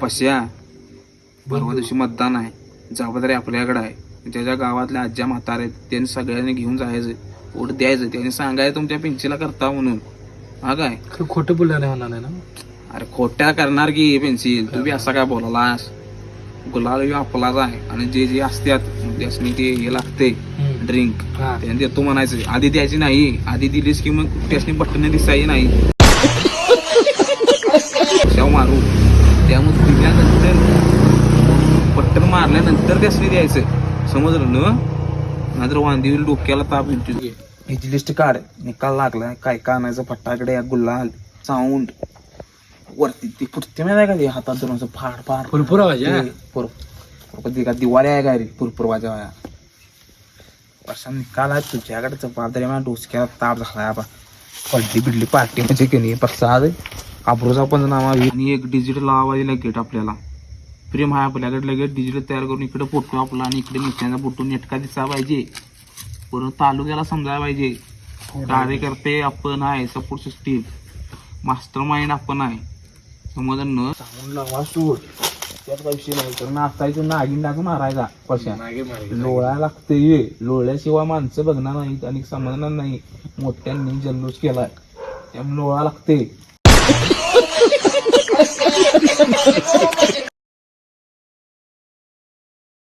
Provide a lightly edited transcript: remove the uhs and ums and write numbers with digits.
पश्या परवा दिवशी मतदान आहे, जबाबदारी आपल्याकडे आहे. ज्या गावातल्या आज्या म्हातारे आहेत त्यांनी सगळ्यांनी घेऊन जायचं, वोट द्यायचं. त्यांनी सांगायचं तुमच्या पेन्सिला करता म्हणून. हा काय खोटं बोलल्याने होणार नाही ना. अरे खोट्या करणार की पेन्सिल, तू बी असा काय बोलालास. गुलाल आपलाच आहे आणि जे जे असतात त्यासनी ते हे लागते ड्रिंक त्याने देतो म्हणायचं. आधी द्यायची नाही, आधी दिलीस की मग त्यासनी बटन दिसायची नाही शेव मारू. त्यामुळे दिल्यानंतर बटन मारल्यानंतर त्यासनी द्यायचं, समजलं ना. नाहीतर वांदी डोक्याला ताप येतो. ह्याची लिस्ट काढ, निकाल लागलाय काय काय आणायचं. फटाकडे, गुलाल, साऊंड वरती ती पुढते माहिती का ते हातात धरून असं फाड फाड पुरपुरा वाजा का दिवाळी आहे काय रे पुरपूर वाजा वर्षा निकाल आहे तुझ्याकडे. जबाबदारी मला डोसक्याला ताप झालाय बा. पडली बिडली पार्टी म्हणजे की नाही प्रसाद आब्रोचा पंचनामा. आणि एक डिजिटल आवाज लगेच आपल्याला प्रेम आहे आपल्याकडे. लगेच डिजिटल तयार करून इकडे फोटो आपला आणि इकडे निशाचा फोटो नेटका दिसला पाहिजे. पूर्ण तालुक्याला समजायला पाहिजे कार्यकर्ते आपण आहे, सपोर्ट सिस्टीम मास्टर माइंड आपण आहे. समजून न सांगून लावा सोड, त्यात काही विषय नाही. तर नाचायचं नागिन टाकून मारायचा कशा लोळायला लागते. लोळल्याशिवाय माणसं बघणार नाहीत आणि समजणार नाही. मोठ्यांनी जल्लोष केलाय त्यामुळे लोळा लागते.